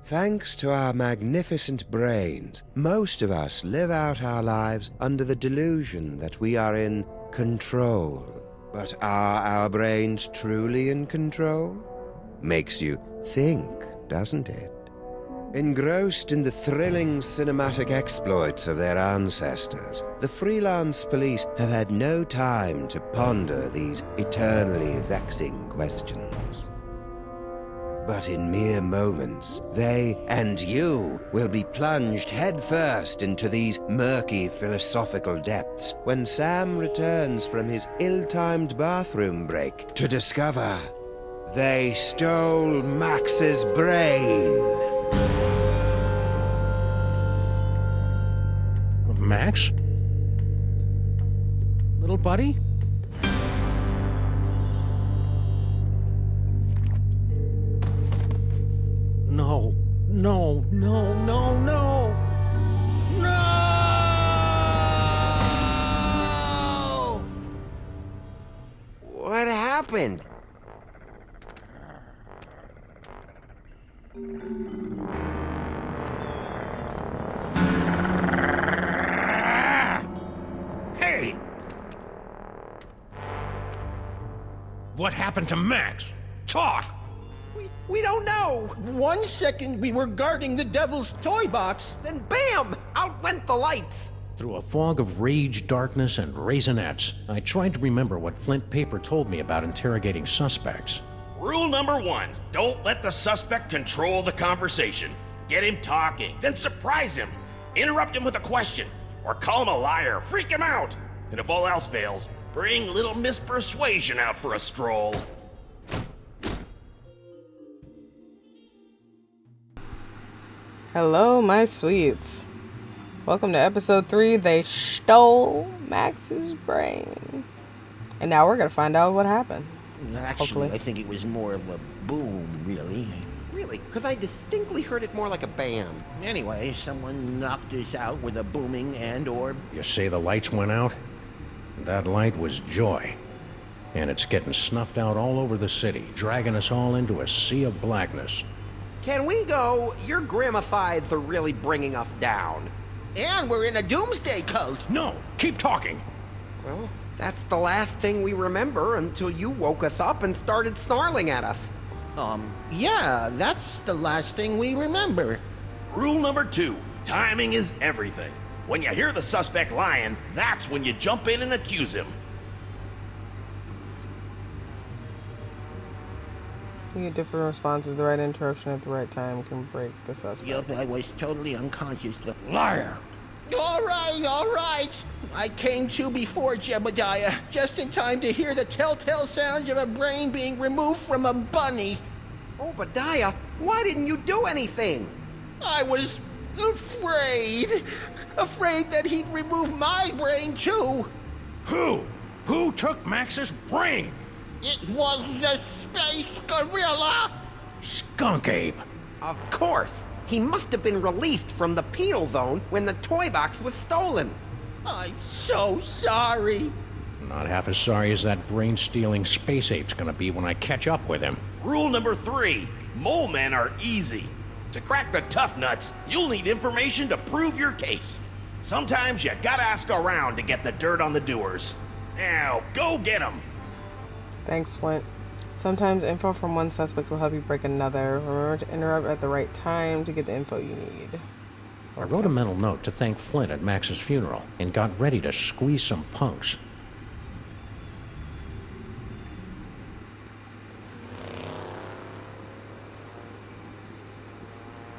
Thanks to our magnificent brains, most of us live out our lives under the delusion that we are in control. But are our brains truly in control? Makes you think, doesn't it? Engrossed in the thrilling cinematic exploits of their ancestors, the freelance police have had no time to ponder these eternally vexing questions. But in mere moments, they and you will be plunged headfirst into these murky philosophical depths when Sam returns from his ill-timed bathroom break to discover they stole Max's brain. Max? Little buddy? No, no, no, no, no! No! What happened? Hey! What happened to Max? Talk! We don't know! 1 second we were guarding the devil's toy box, then BAM! Out went the lights! Through a fog of rage, darkness, and raisinets, I tried to remember what Flint Paper told me about interrogating suspects. Rule number 1, don't let the suspect control the conversation. Get him talking, then surprise him. Interrupt him with a question, or call him a liar, freak him out. And if all else fails, bring little Miss Persuasion out for a stroll. Hello, my sweets. Welcome to episode 3. They stole Max's brain. And now we're going to find out what happened. Actually, Hopefully. I think it was more of a boom, really. Really? Because I distinctly heard it more like a bam. Anyway, someone knocked us out with a booming and/or... You say the lights went out? That light was joy. And it's getting snuffed out all over the city, dragging us all into a sea of blackness. Can we go? Your gramifieds are really bringing us down. And we're in a doomsday cult! No! Keep talking! Well, that's the last thing we remember until you woke us up and started snarling at us. Yeah, that's the last thing we remember. Rule number 2, timing is everything. When you hear the suspect lying, that's when you jump in and accuse him. You get different responses. The right interruption at the right time can break the suspect. Yup, I was totally unconscious. Liar! All right. I came to before Jebediah, just in time to hear the telltale sounds of a brain being removed from a bunny. Obadiah, why didn't you do anything? I was afraid. Afraid that he'd remove my brain too. Who? Who took Max's brain? It was the space gorilla. Skunk Ape. Of course. He must have been released from the penal zone when the toy box was stolen. I'm so sorry. Not half as sorry as that brain-stealing space ape's gonna be when I catch up with him. Rule number 3, mole men are easy. To crack the tough nuts, you'll need information to prove your case. Sometimes you gotta ask around to get the dirt on the doers. Now, go get 'em. Thanks, Flint. Sometimes info from one suspect will help you break another. Remember to interrupt at the right time to get the info you need. I wrote a mental note to thank Flint at Max's funeral and got ready to squeeze some punks.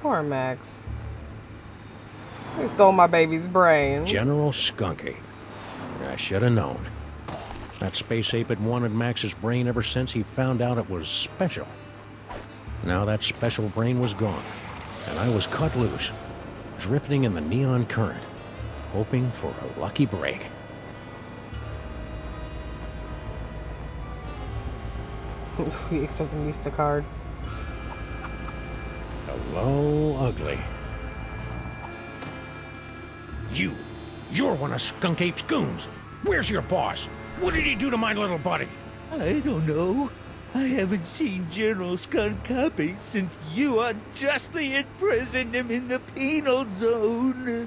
Poor Max. They stole my baby's brain. General Skunky. I should have known. That space ape had wanted Max's brain ever since he found out it was special. Now that special brain was gone, and I was cut loose, drifting in the neon current, hoping for a lucky break. We accept a Mista card. Hello, ugly. You're one of Skunk Ape's goons. Where's your boss? What did he do to my little buddy? I don't know. I haven't seen General Skunkapi since you unjustly imprisoned him in the penal zone.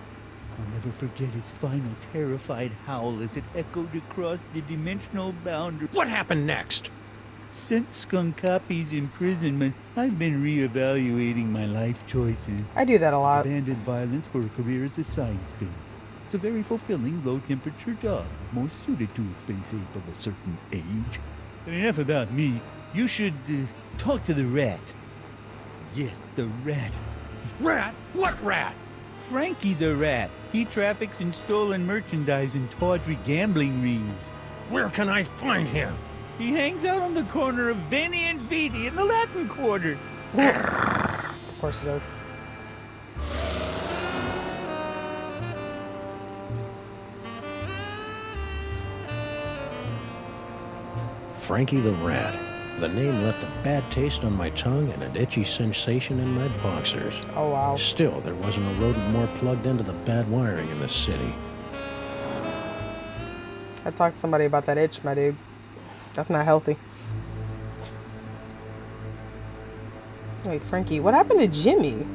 I'll never forget his final terrified howl as it echoed across the dimensional boundary. What happened next? Since Skunkapi's imprisonment, I've been reevaluating my life choices. I do that a lot. Abandoned violence for a career as a science ape. It's a very fulfilling, low-temperature job, more suited to a space ape of a certain age. But enough about me. You should talk to the rat. Yes, the rat. Rat? What rat? Frankie the rat. He traffics in stolen merchandise in tawdry gambling rings. Where can I find him? He hangs out on the corner of Veni and Vidi in the Latin Quarter. Of course it does. Frankie the Rat. The name left a bad taste on my tongue and an itchy sensation in my boxers. Oh, wow. Still, there wasn't a rodent more plugged into the bad wiring in this city. I talked to somebody about that itch, my dude. That's not healthy. Wait, Frankie, what happened to Jimmy?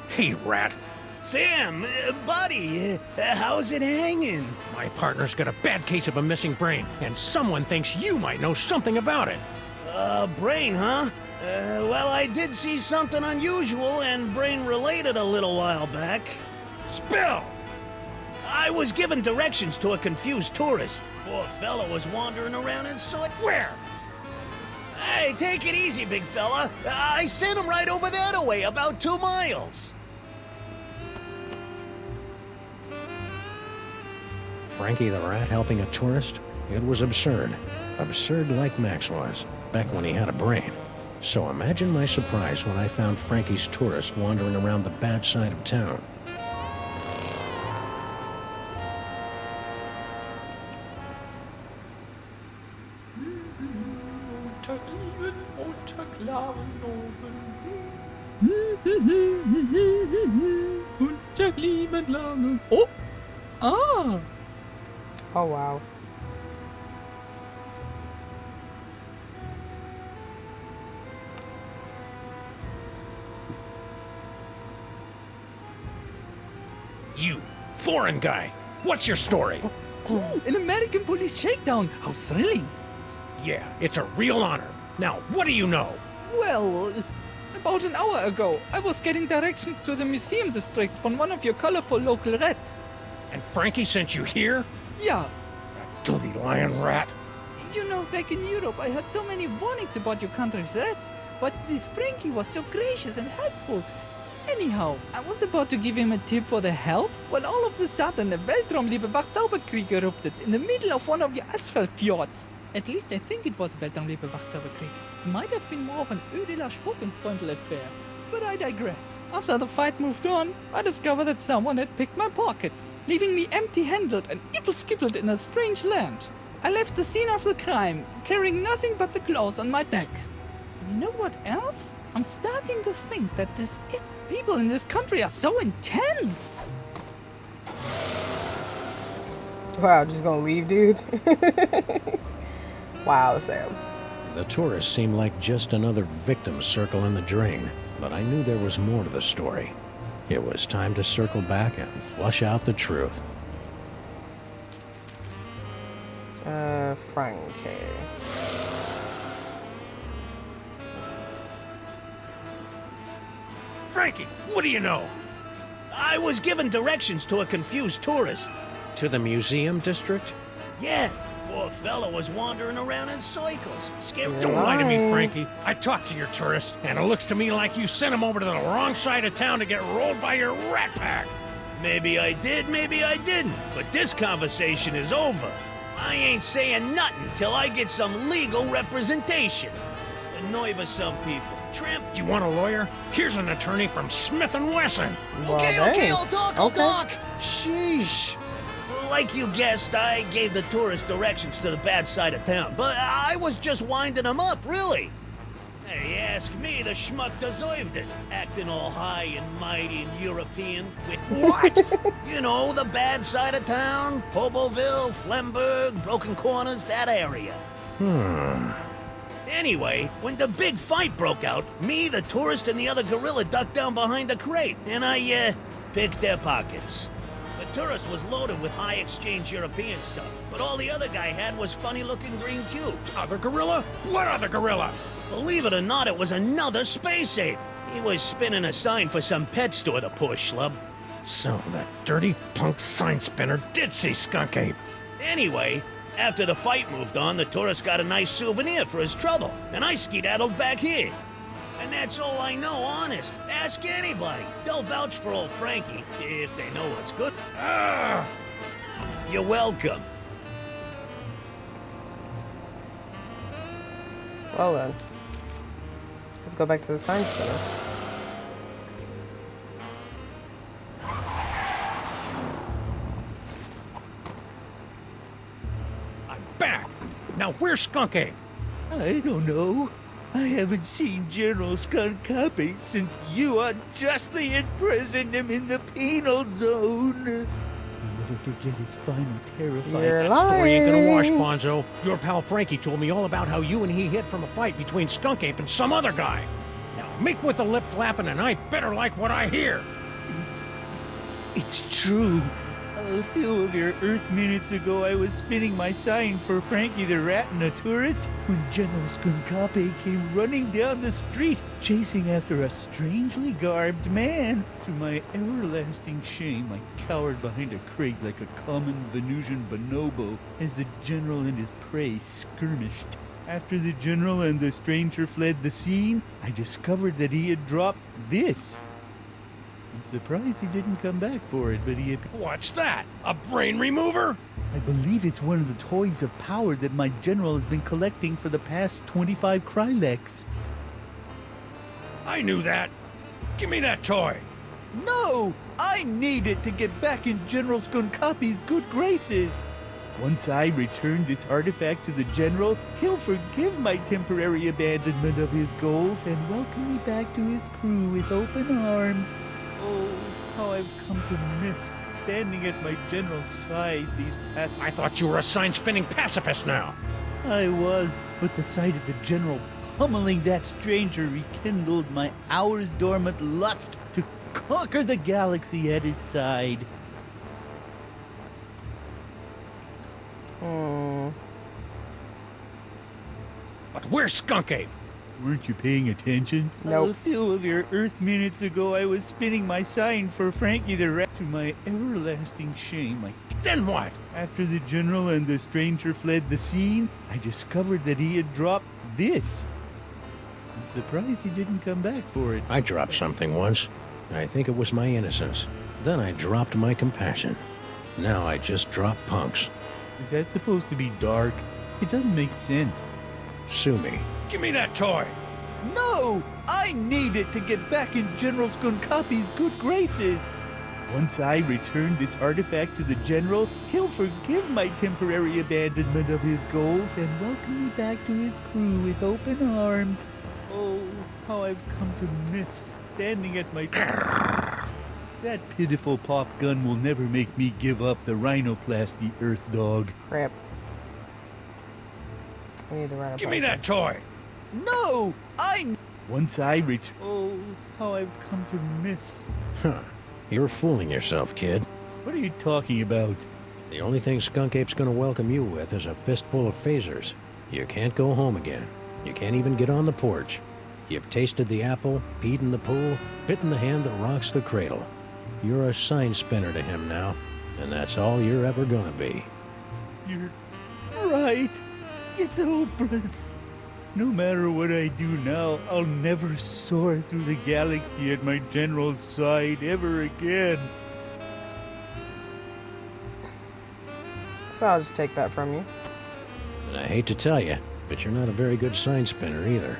Hey, Rat. Sam, buddy, how's it hanging? My partner's got a bad case of a missing brain, and someone thinks you might know something about it. Brain, huh? Well, I did see something unusual and brain-related a little while back. Spill! I was given directions to a confused tourist. Poor fella was wandering around and saw it. Where? Hey, take it easy, big fella. I sent him right over that way, about 2 miles. Frankie the Rat helping a tourist? It was absurd. Absurd like Max was, back when he had a brain. So imagine my surprise when I found Frankie's tourist wandering around the bad side of town. Oh! Ah! Oh, wow. You, foreign guy, what's your story? An American police shakedown! How thrilling! Yeah, it's a real honor. Now, what do you know? Well, about an hour ago, I was getting directions to the museum district from one of your colorful local rats. And Frankie sent you here? Yeah, Dirty lion rat. you know, back in Europe, I heard so many warnings about your country's rats, but this Frankie was so gracious and helpful. Anyhow, I was about to give him a tip for the help when all of a sudden a Weltraumliebe Wachzauberkrieg erupted in the middle of one of your asphalt fjords. At least I think it was Weltraumliebe Wachzauberkrieg. It might have been more of an Ödeler Spuckenfreundl affair. But I digress. After the fight moved on, I discovered that someone had picked my pockets, leaving me empty-handed and ibble-skibbled in a strange land. I left the scene of the crime, carrying nothing but the clothes on my back. And you know what else? I'm starting to think that people in this country are so intense. Wow, just gonna leave, dude? Wow, Sam. The tourist seemed like just another victim circling the drain, but I knew there was more to the story. It was time to circle back and flush out the truth. Frankie. Frankie, what do you know? I was given directions to a confused tourist. To the museum district? Yeah, poor fella was wandering around in circles. Scared. Don't lie to me, Frankie. I talked to your tourist, and it looks to me like you sent him over to the wrong side of town to get rolled by your rat pack. Maybe I did, maybe I didn't. But this conversation is over. I ain't saying nothing till I get some legal representation. Annoy with some people. tramp. Do you want a lawyer? Here's an attorney from Smith & Wesson. Okay, Well, okay, dang. I'll talk, I'll talk. Sheesh. Like you guessed, I gave the tourist directions to the bad side of town, but I was just winding them up, really. Hey, ask me, the schmuck deserved it. Acting all high and mighty and European with what? You know, the bad side of town, Hoboville, Flemberg, Broken Corners, that area. Anyway, when the big fight broke out, me, the tourist, and the other gorilla ducked down behind a crate, and I, picked their pockets. The tourist was loaded with high exchange European stuff, but all the other guy had was funny-looking green cubes. Other gorilla? What other gorilla? Believe it or not, it was another space ape. He was spinning a sign for some pet store, the poor schlub. So that dirty punk sign spinner did see Skunk Ape. Anyway, after the fight moved on, the tourist got a nice souvenir for his trouble, and I skedaddled back here. And that's all I know, honest. Ask anybody. They'll vouch for old Frankie, if they know what's good. You're welcome. Well then. Let's go back to the sign spinner. I'm back. Now where's Skunk Ape? I don't know. I haven't seen General Skunkapi since you unjustly imprisoned him in the penal zone. I'll never forget his final terrifying... You're Story ain't gonna wash, lying. Bonzo. Your pal Frankie told me all about how you and he hid from a fight between Skunk Ape and some other guy. Now make with the lip flapping and I better like what I hear. It's true. A few of your Earth minutes ago, I was spinning my sign for Frankie the Rat and a tourist when General Skunkapi came running down the street, chasing after a strangely garbed man. To my everlasting shame, I cowered behind a crate like a common Venusian bonobo as the general and his prey skirmished. After the general and the stranger fled the scene, I discovered that he had dropped this. I'm surprised he didn't come back for it, but he... What's that? A brain remover? I believe it's one of the toys of power that my general has been collecting for the past 25 Kryleks. I knew that. Give me that toy. No! I need it to get back in General Skunkapi's good graces. Once I return this artifact to the general, he'll forgive my temporary abandonment of his goals and welcome me back to his crew with open arms. Oh, how I've come to miss standing at my general's side these past... I thought you were a sign-spinning pacifist now. I was, but the sight of the general pummeling that stranger rekindled my hours-dormant lust to conquer the galaxy at his side. But where's Skunk Ape? Weren't you paying attention? Nope. A few of your Earth minutes ago, I was spinning my sign for Frankie the Rat. To my everlasting shame, Then what? after the general and the stranger fled the scene, I discovered that he had dropped this. I'm surprised he didn't come back for it. I dropped something once. I think it was my innocence. Then I dropped my compassion. Now I just drop punks. Is that supposed to be dark? It doesn't make sense. Sue me. Give me that toy. No! I need it to get back in General Skunkapi's good graces. Once I return this artifact to the general, he'll forgive my temporary abandonment of his goals and welcome me back to his crew with open arms. Oh, how I've come to miss standing at my... That pitiful pop gun will never make me give up the rhinoplasty, Earth Dog. Crap. I need the right Give me that toy. No! Once I Oh, how I've come to miss... Huh. You're fooling yourself, kid. What are you talking about? The only thing Skunk Ape's gonna welcome you with is a fistful of phasers. You can't go home again. You can't even get on the porch. You've tasted the apple, peed in the pool, bitten the hand that rocks the cradle. You're a sign spinner to him now, and that's all you're ever gonna be. You're right. It's hopeless. No matter what I do now, I'll never soar through the galaxy at my general's side ever again. So I'll just take that from you. And I hate to tell you, but you're not a very good sign spinner either.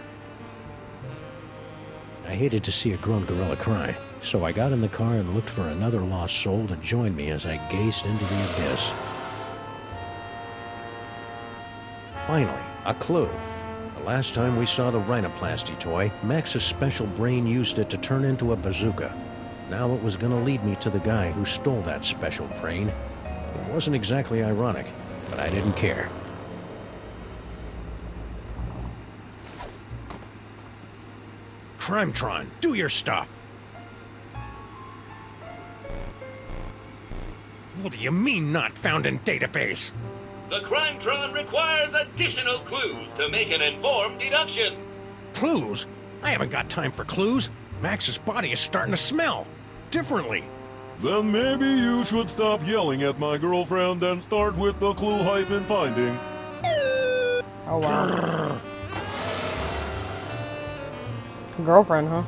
I hated to see a grown gorilla cry, so I got in the car and looked for another lost soul to join me as I gazed into the abyss. Finally, a clue. The last time we saw the rhinoplasty toy, Max's special brain used it to turn into a bazooka. Now it was gonna lead me to the guy who stole that special brain. It wasn't exactly ironic, but I didn't care. Crimetron, do your stuff! What do you mean not found in database? The Crimetron requires additional clues to make an informed deduction. Clues? I haven't got time for clues. Max's body is starting to smell differently. Then maybe you should stop yelling at my girlfriend and start with the clue finding. Oh, wow. Girlfriend, huh?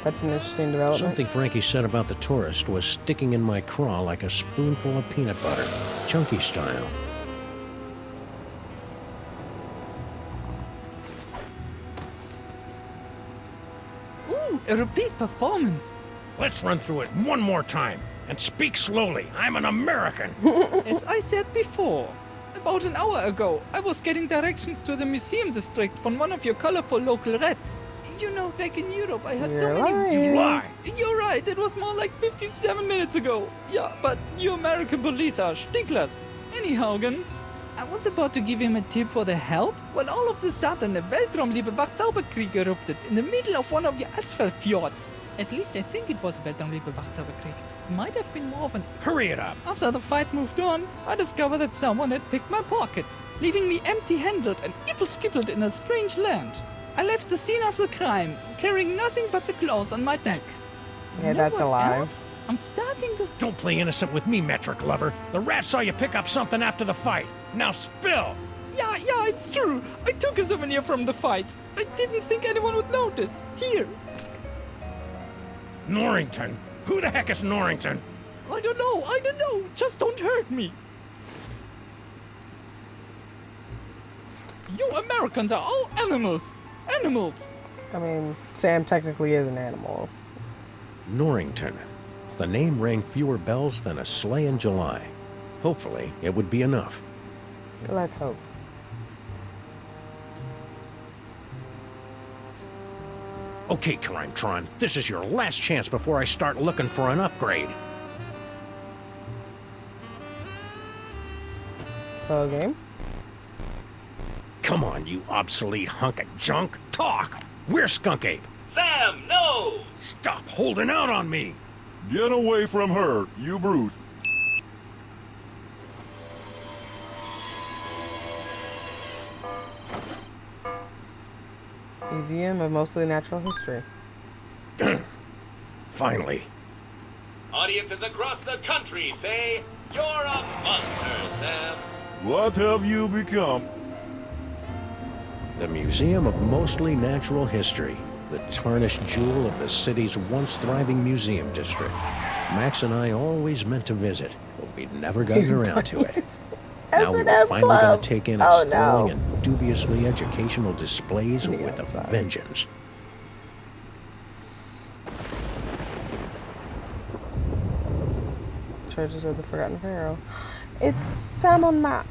That's an interesting development. Something Frankie said about the tourist was sticking in my craw like a spoonful of peanut butter, chunky style. Ooh, a repeat performance. Let's run through it one more time. And speak slowly. I'm an American. As I said before, about an hour ago, I was getting directions to the museum district from one of your colorful local rats. You know, back in Europe, I had so many... You lie. You're right, it was more like 57 minutes ago. Yeah, but you American police are stinklers. Anyhow, I was about to give him a tip for the help when all of a sudden a Weltraumliebe Wachzauberkrieg erupted in the middle of one of your asphalt fjords. At least I think it was a Weltraumliebe Wachzauberkrieg. It might have been more of an... Hurry it up. After the fight moved on, I discovered that someone had picked my pockets, leaving me empty-handed and ipple-skippled in a strange land. I left the scene of the crime, carrying nothing but the clothes on my back. Yeah, that's a lie. I'm starting to... Don't play innocent with me, metric lover. The rat saw you pick up something after the fight. Now spill! Yeah, it's true. I took a souvenir from the fight. I didn't think anyone would notice. Here. Norrington? Who the heck is Norrington? I don't know. Just don't hurt me. You Americans are all animals. Animals. I mean, Sam technically is an animal. Norrington. The name rang fewer bells than a sleigh in July. Hopefully, it would be enough. Let's hope. Okay, Crimetron, this is your last chance before I start looking for an upgrade. Hello, game. Come on, you obsolete hunk of junk. Talk! Where's Skunk Ape? Sam, no! Stop holding out on me! Get away from her, you brute. Museum of Mostly Natural History. Finally. Audiences across the country say, you're a monster, Sam. What have you become? The Museum of Mostly Natural History. The tarnished jewel of the city's once thriving museum district. Max and I always meant to visit, but we'd never gotten around to it. Now we're finally going to take in its thrilling and dubiously educational displays with a vengeance. Treasures of the Forgotten Pharaoh. It's Salmon Mac.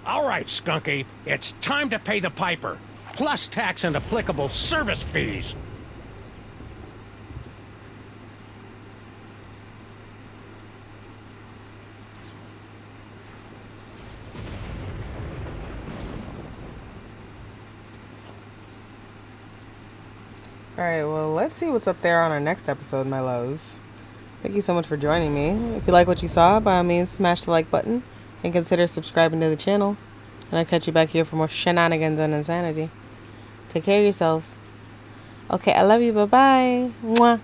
All right, Skunk Ape, it's time to pay the piper, plus tax and applicable service fees. Alright, well, let's see what's up there on our next episode, my lows. Thank you so much for joining me. If you like what you saw, by all means, smash the like button and consider subscribing to the channel. And I'll catch you back here for more shenanigans and insanity. Take care of yourselves. Okay, I love you. Bye-bye. Mwah.